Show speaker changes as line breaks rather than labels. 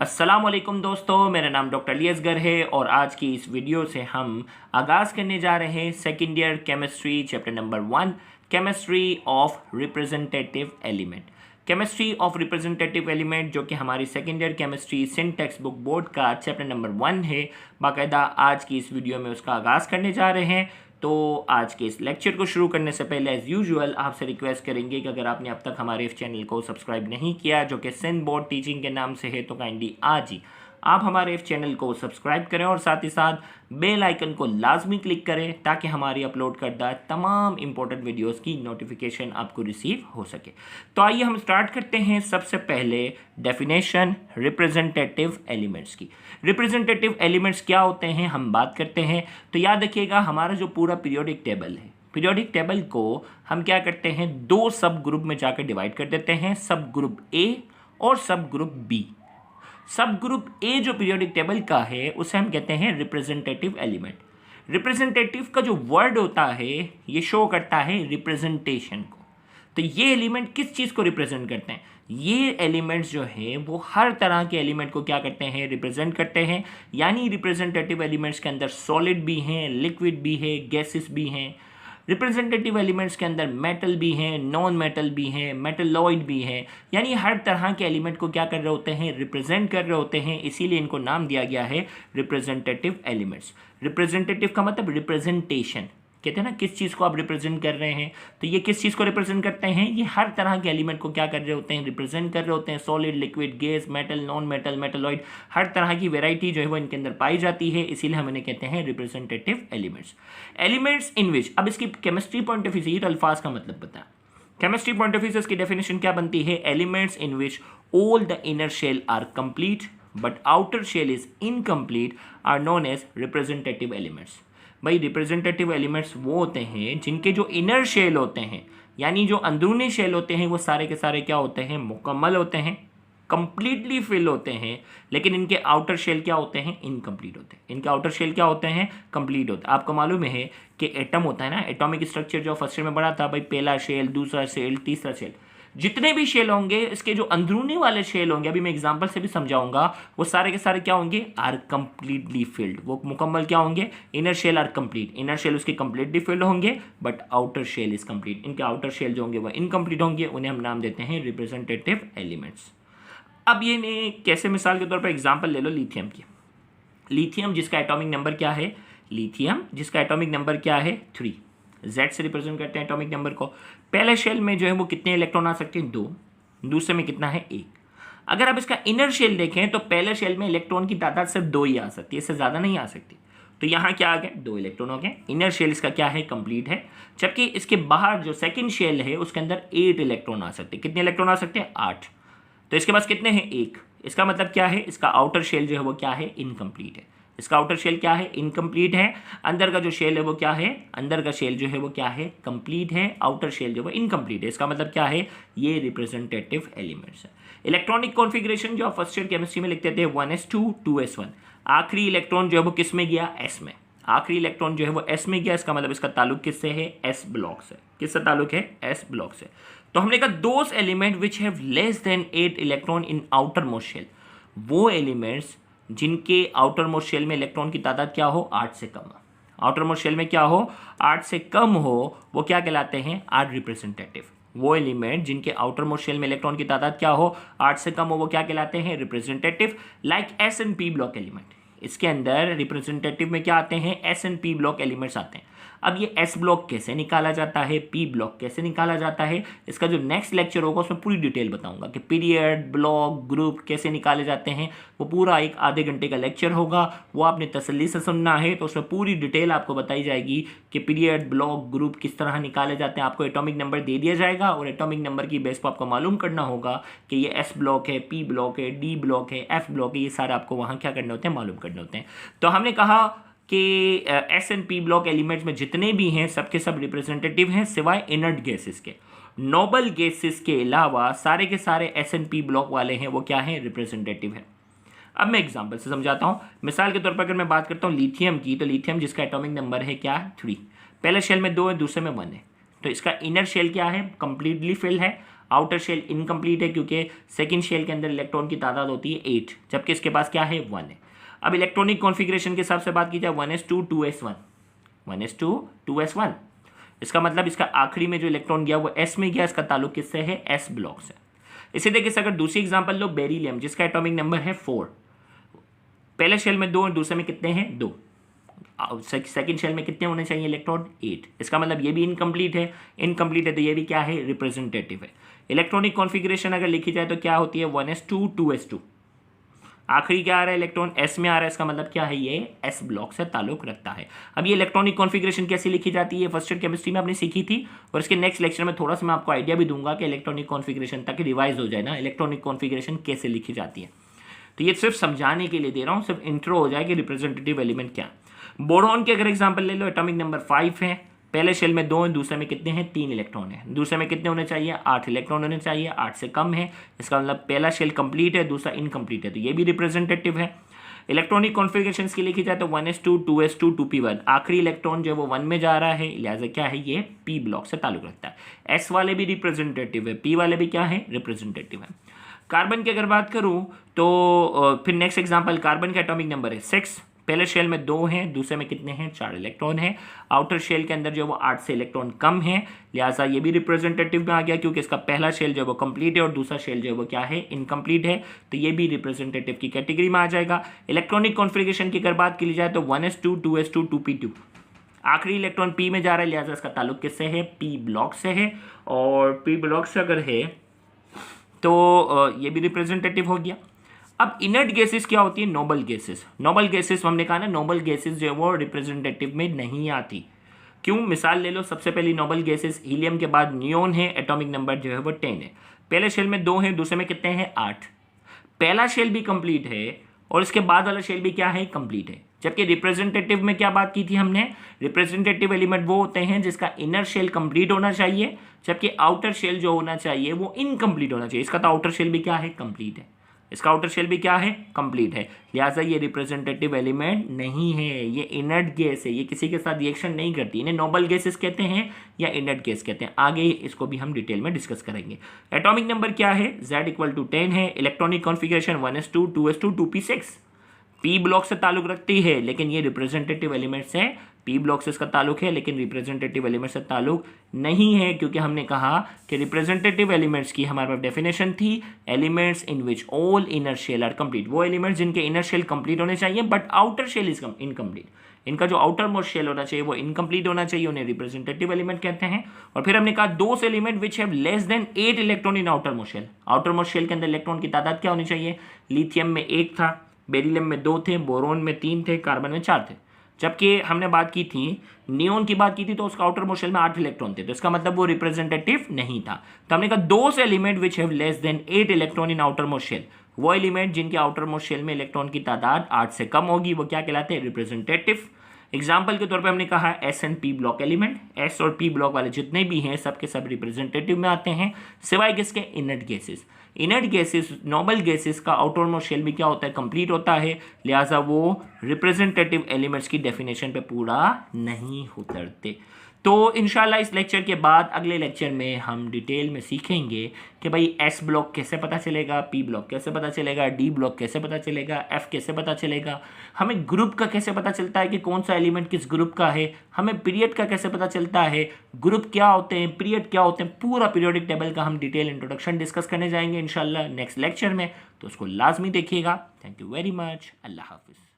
अस्सलाम वालेकुम दोस्तों, मेरा नाम डॉक्टर अली असगर है और आज की इस वीडियो से हम आगाज़ करने जा रहे हैं second year chemistry chapter number 1 chemistry of representative element. Chemistry of representative element जो कि हमारी second year chemistry Singh text book board का चैप्टर नंबर 1 है। बाकायदा आज की इस वीडियो में उसका आगाज़ करने जा रहे हैं। तो आज के इस लेक्चर को शुरू करने से पहले एज़ यूजुअल आपसे रिक्वेस्ट करेंगे कि अगर आपने अब तक हमारे इस चैनल को सब्सक्राइब नहीं किया जो कि सिंध बोर्ड टीचिंग के नाम से है तो काइंडली आज ही आप हमारे इस चैनल को सब्सक्राइब करें और साथ ही साथ बेल आइकन को लाजमी क्लिक करें ताकि हमारी अपलोड करदा तमाम इंपॉर्टेंट वीडियोस की नोटिफिकेशन आपको रिसीव हो सके। तो आइए हम स्टार्ट करते हैं सबसे पहले डेफिनेशन रिप्रेजेंटेटिव एलिमेंट्स की। रिप्रेजेंटेटिव एलिमेंट्स क्या होते हैं हम बात करते हैं। तो याद रखिएगा हमारा जो पूरा पीरियोडिक टेबल है, पीरियोडिक टेबल को हम क्या करते हैं दो सब ग्रुप में जाकर डिवाइड कर देते हैं, सब ग्रुप ए और सब ग्रुप बी। सब ग्रुप ए जो पीरियोडिक टेबल का है उसे हम कहते हैं रिप्रेजेंटेटिव एलिमेंट। रिप्रेजेंटेटिव का जो वर्ड होता है ये शो करता है रिप्रेजेंटेशन को। तो ये एलिमेंट किस चीज़ को रिप्रेजेंट करते हैं? ये एलिमेंट्स जो है वो हर तरह के एलिमेंट को क्या करते हैं, रिप्रेजेंट करते हैं। यानी रिप्रेजेंटेटिव एलिमेंट्स के अंदर सॉलिड भी हैं, लिक्विड भी है, गैसेस भी हैं। रिप्रेजेंटेटिव एलिमेंट्स के अंदर मेटल भी हैं, नॉन मेटल भी हैं, मेटलॉइड भी हैं। यानी हर तरह के एलिमेंट को क्या कर रहे होते हैं, रिप्रेजेंट कर रहे होते हैं। इसीलिए इनको नाम दिया गया है रिप्रेजेंटेटिव एलिमेंट्स। रिप्रेजेंटेटिव का मतलब रिप्रेजेंटेशन, कहते हैं ना किस चीज़ को आप रिप्रेजेंट कर रहे हैं। तो ये किस चीज़ को रिप्रेजेंट करते हैं, ये हर तरह के एलिमेंट को क्या कर रहे होते हैं, रिप्रेजेंट कर रहे होते हैं। Solid, liquid, gas, metal, non metal, metalloid, हर तरह की वेराइटी जो है वो इनके अंदर पाई जाती है। इसीलिए हम इन्हें कहते हैं रिप्रेजेंटेटिव एलिमेंट्स। एलिमेंट्स इन विच, अब इसकी केमिस्ट्री पॉइंट ऑफ व्यू से अल्फाज का मतलब बताएं। केमिस्ट्री पॉइंट ऑफ व्यू से इसकी डेफिनेशन क्या बनती है? Elements in which all the inner shell are complete but outer shell is incomplete are known as representative elements. भाई रिप्रेजेंटेटिव एलिमेंट्स वो होते हैं जिनके जो इनर शेल होते हैं, यानी जो अंदरूनी शेल होते हैं, वो सारे के सारे क्या होते हैं, मुकम्मल होते हैं, कंप्लीटली फिल होते हैं। लेकिन इनके आउटर शेल क्या होते हैं, इनकम्प्लीट होते हैं। इनके आउटर शेल क्या होते हैं, कंप्लीट होते हैं। आपको मालूम है कि एटम होता है ना, एटॉमिक स्ट्रक्चर जो फर्स्ट ईयर में पढ़ा था भाई, पहला शेल, दूसरा शेल, तीसरा शेल, जितने भी शेल होंगे इसके जो अंदरूनी वाले शेल होंगे, अभी मैं एग्जांपल से भी समझाऊंगा, वो सारे के सारे क्या होंगे, आर कंप्लीटली फिल्ड। वो मुकम्मल क्या होंगे, inner shell are complete. Inner shell उसके कंप्लीटली फिल्ड होंगे but outer shell is complete. इनके आउटर शेल जो होंगे वो इनकम्प्लीट होंगे, उन्हें हम नाम देते हैं रिप्रेजेंटेटिव एलिमेंट्स। अब ये ने कैसे, मिसाल के तौर पर एग्जाम्पल ले लो लिथियम की। लिथियम जिसका एटॉमिक नंबर क्या है, लिथियम जिसका एटॉमिक नंबर क्या है 3, Z से रिप्रेजेंट करते हैं एटॉमिक नंबर को। पहले शेल में जो है वो कितने इलेक्ट्रॉन आ सकते हैं, 2। दूसरे में कितना है, 1। अगर आप इसका इनर शेल देखें तो पहले शेल में इलेक्ट्रॉन की तादाद सिर्फ 2 ही आ सकती है, इससे ज़्यादा नहीं आ सकती। तो यहाँ क्या आ गए, 2 इलेक्ट्रॉन हो गए। इनर शेल इसका क्या है, कंप्लीट है। जबकि इसके बाहर जो सेकेंड शेल है उसके अंदर 8 इलेक्ट्रॉन आ सकते हैं। कितने इलेक्ट्रॉन आ सकते हैं, 8। तो इसके पास कितने हैं, 1। इसका मतलब क्या है, इसका आउटर शेल जो है वो क्या है, इनकम्प्लीट है। इसका आउटर शेल क्या है, इनकम्प्लीट है। अंदर का जो शेल है वो क्या है, अंदर का शेल जो है वो क्या है, कंप्लीट है। आउटर शेल जो है इनकम्प्लीट है। इसका मतलब क्या है, ये रिप्रेजेंटेटिव एलिमेंट्स है। इलेक्ट्रॉनिक कॉन्फ़िगरेशन जो आप फर्स्ट ईयर केमिस्ट्री में लिखते थे 1s2 2s1, आखिरी इलेक्ट्रॉन जो है वो किस में गया, s में। आखिरी इलेक्ट्रॉन जो है वो s में गया, इसका मतलब इसका ताल्लुक किससे है, s ब्लॉक से। किससे ताल्लुक है, s ब्लॉक से। तो हमने कहा those element which have less than 8 electron in outer most shell, वो एलिमेंट्स जिनके आउटर मोस्ट शेल में इलेक्ट्रॉन की तादाद क्या हो, 8 से कम हो। आउटर मोस्ट शेल में क्या हो, 8 से कम हो, वो क्या कहलाते हैं, आर रिप्रेजेंटेटिव। वो एलिमेंट जिनके आउटर मोस्ट शेल में इलेक्ट्रॉन की तादाद क्या हो, 8 से कम हो, वो क्या कहलाते हैं, representative. Like S and P block element, इसके अंदर रिप्रेजेंटेटिव में क्या आते हैं, S and P block elements आते हैं। अब ये एस ब्लॉक कैसे निकाला जाता है, पी ब्लॉक कैसे निकाला जाता है, इसका जो नेक्स्ट लेक्चर होगा उसमें पूरी डिटेल बताऊंगा कि पीरियड, ब्लॉक, ग्रुप कैसे निकाले जाते हैं। वो पूरा एक आधे घंटे का लेक्चर होगा, वो आपने तसल्ली से सुनना है। तो उसमें पूरी डिटेल आपको बताई जाएगी कि पीरियड, ब्लॉक, ग्रुप किस तरह निकाले जाते हैं। आपको एटॉमिक नंबर दे दिया जाएगा और एटॉमिक नंबर की बेस पर आपको मालूम करना होगा कि ये एस ब्लॉक है, पी ब्लॉक है, डी ब्लॉक है, एफ ब्लॉक है। ये सारे आपको वहाँ क्या करने होते हैं, मालूम करने होते हैं। तो हमने कहा कि S and P block elements में जितने भी हैं सबके सब रिप्रेजेंटेटिव हैं सिवाय इनर्ट गैसेस के। नोबल गैसेस के अलावा सारे के सारे एस एंड पी ब्लॉक वाले हैं वो क्या हैं, रिप्रेजेंटेटिव है। अब मैं एग्जांपल से समझाता हूँ। मिसाल के तौर पर अगर मैं बात करता हूँ लिथियम की, तो लिथियम जिसका एटॉमिक नंबर है क्या, 3। पहले शेल में 2 है, दूसरे में 1 है। तो इसका इनर शेल क्या है, कंप्लीटली फिल है। आउटर शेल इनकम्प्लीट है क्योंकि सेकंड शेल के अंदर इलेक्ट्रॉन की तादाद होती है 8, जबकि इसके पास क्या है 1 है। अब इलेक्ट्रॉनिक कॉन्फ़िगरेशन के हिसाब से बात की जाए 1s2 2s1, 1s2 2s1, इसका मतलब इसका आखिरी में जो इलेक्ट्रॉन गया वो s में गया, इसका ताल्लुक किससे है, s ब्लॉक से। इसी तरीके से अगर दूसरी एग्जांपल लो बेरिलियम, जिसका एटॉमिक नंबर है 4, पहले शेल में 2 और दूसरे में कितने हैं 2, सेकंड शेल में कितने होने चाहिए इलेक्ट्रॉन 8, इसका मतलब ये भी इनकम्प्लीट है, तो ये भी क्या है, रिप्रेजेंटेटिव है। इलेक्ट्रॉनिक कॉन्फ़िगरेशन अगर लिखी जाए तो क्या होती है 1s2 2s2, आखिरी क्या आ रहा है इलेक्ट्रॉन s में आ रहा है, इसका मतलब क्या है, ये s ब्लॉक से ताल्लुक रखता है। अब ये इलेक्ट्रॉनिक कॉन्फ़िगरेशन कैसे लिखी जाती है, फर्स्ट ईयर केमिस्ट्री में आपने सीखी थी, और इसके नेक्स्ट लेक्चर में थोड़ा सा मैं आपको आइडिया भी दूंगा कि इलेक्ट्रॉनिक कॉन्फ़िगरेशन तक रिवाइज हो जाए ना, इलेक्ट्रॉनिक कॉन्फ़िगरेशन कैसे लिखी जाती है। तो ये सिर्फ समझाने के लिए दे रहा हूँ, सिर्फ इंट्रो हो जाए कि रिप्रेजेंटेटिव एलिमेंट क्या। बोरॉन के अगर एग्जाम्पल ले लो, एटॉमिक नंबर 5 है, पहले शेल में 2 हैं, दूसरे में कितने हैं 3 इलेक्ट्रॉन है, दूसरे में कितने होने चाहिए 8 इलेक्ट्रॉन होने चाहिए, 8 से कम है, इसका मतलब पहला शेल कंप्लीट है, दूसरा इनकम्प्लीट है, तो ये भी रिप्रेजेंटेटिव है। इलेक्ट्रॉनिक कॉन्फ़िगरेशन की लिखी जाए तो 1s2 2s2 2p1, आखिरी इलेक्ट्रॉन जो वो 1 में जा रहा है, लिहाजा क्या है, ये p ब्लॉक से ताल्लुक रखता है। s वाले भी रिप्रेजेंटेटिव है, p वाले भी क्या है, रिप्रेजेंटेटिव है। कार्बन की अगर बात करूं तो फिर नेक्स्ट एग्जांपल, कार्बन का एटॉमिक नंबर है 6, पहले शेल में 2 हैं, दूसरे में कितने हैं 4 इलेक्ट्रॉन हैं, आउटर शेल के अंदर जो वो 8 से इलेक्ट्रॉन कम है, लिहाजा ये भी रिप्रेजेंटेटिव में आ गया क्योंकि इसका पहला शेल जो वो कंप्लीट है और दूसरा शेल जो वो क्या है, इनकम्प्लीट है, तो ये भी रिप्रेजेंटेटिव की कैटेगरी में आ जाएगा। इलेक्ट्रॉनिक कॉन्फ़िगरेशन की अगर बात की जाए तो 1s2 2s2 2p2, आखिरी इलेक्ट्रॉन p में जा रहा है, लिहाजा इसका ताल्लुक किससे है, p ब्लॉक से है, और p ब्लॉक से अगर है तो ये भी रिप्रेजेंटेटिव हो गया। अब इनर्ट गैसेस क्या होती है, नोबल गैसेस। नोबल गैसेस हमने कहा ना, नोबल गैसेस जो है वो रिप्रेजेंटेटिव में नहीं आती। क्यों, मिसाल ले लो, सबसे पहली नोबल गैसेस हीलियम के बाद नियोन है, एटॉमिक नंबर जो है वो 10 है, पहले शेल में 2 हैं, दूसरे में कितने हैं 8, पहला शेल भी कंप्लीट है और इसके बाद वाला शेल भी क्या है, कंप्लीट है। जबकि रिप्रेजेंटेटिव में क्या बात की थी हमने, रिप्रेजेंटेटिव एलिमेंट वो होते हैं जिसका इनर शेल कंप्लीट होना चाहिए, जबकि आउटर शेल जो होना चाहिए वो इनकम्प्लीट होना चाहिए। इसका तो आउटर शेल भी क्या है, कंप्लीट है, इसका आउटर शेल भी क्या है, कंप्लीट है, लिहाजा ये रिप्रेजेंटेटिव एलिमेंट नहीं है, ये इनर्ट गैस है, ये किसी के साथ रिएक्शन नहीं करती। इन्हें नोबल गैसेस कहते हैं या इनर्ट गैस कहते हैं, आगे इसको भी हम डिटेल में डिस्कस करेंगे। एटॉमिक नंबर क्या है, Z=10 है। Electronic configuration 1s2 2s2 2p6, p block से ताल्लुक रखती है, लेकिन ये रिप्रेजेंटेटिव एलिमेंट से, p ब्लॉक से इसका ताल्लुक है लेकिन रिप्रेजेंटेटिव एलिमेंट से ताल्लुक नहीं है, क्योंकि हमने कहा कि रिप्रेजेंटेटिव एलिमेंट्स की हमारे पास डेफिनेशन थी, elements in which all inner shell are complete, वो एलिमेंट्स जिनके इनर शेल कंप्लीट होने चाहिए but outer shell is incomplete, इनका जो आउटर मोस्ट शेल होना चाहिए वो इनकम्प्लीट होना चाहिए, उन्हें रिप्रेजेंटेटिव एलिमेंट कहते हैं। और फिर हमने कहा those element which have less than 8 electron in outer most shell, outer most shell के अंदर इलेक्ट्रॉन की तादाद क्या होनी चाहिए, लिथियम में 1 था, बेरिलियम में 2 थे, बोरोन में 3 थे, कार्बन में 4 थे। जबकि हमने बात की थी, नियोन की बात की थी तो उसका आउटर मोस्ट शेल में 8 इलेक्ट्रॉन थे, तो इसका मतलब वो रिप्रेजेंटेटिव नहीं था। तो हमने कहा those element which have less than 8 electron in outer most shell, वो एलिमेंट जिनके आउटर मोस्ट शेल में इलेक्ट्रॉन की तादाद 8 से कम होगी, वो क्या कहलाते हैं, रिप्रेजेंटेटिव। एग्जाम्पल के तौर पे हमने कहा S and P block element, S और P ब्लॉक वाले जितने भी हैं सब के सब रिप्रेजेंटेटिव में आते हैं, सिवाय किसके, inert gases. Inert gases, noble gases का आउटर मोस्ट शेल भी क्या होता है, कंप्लीट होता है, लिहाजा वो रिप्रेजेंटेटिव एलिमेंट्स की डेफिनेशन पे पूरा नहीं उतरते। तो इंशाल्लाह इस लेक्चर के बाद अगले लेक्चर में हम डिटेल में सीखेंगे कि भाई S ब्लॉक कैसे पता चलेगा, P ब्लॉक कैसे पता चलेगा, D ब्लॉक कैसे पता चलेगा, F कैसे पता चलेगा, हमें ग्रुप का कैसे पता चलता है कि कौन सा एलिमेंट किस ग्रुप का है, हमें पीरियड का कैसे पता चलता है, ग्रुप क्या होते हैं, पीरियड क्या होते हैं, पूरा पीरियोडिक टेबल का हम डिटेल इंट्रोडक्शन डिस्कस करने जाएंगे इंशाल्लाह नेक्स्ट लेक्चर में, तो उसको लाजमी देखिएगा। थैंक यू वेरी मच, अल्लाह हाफिज़।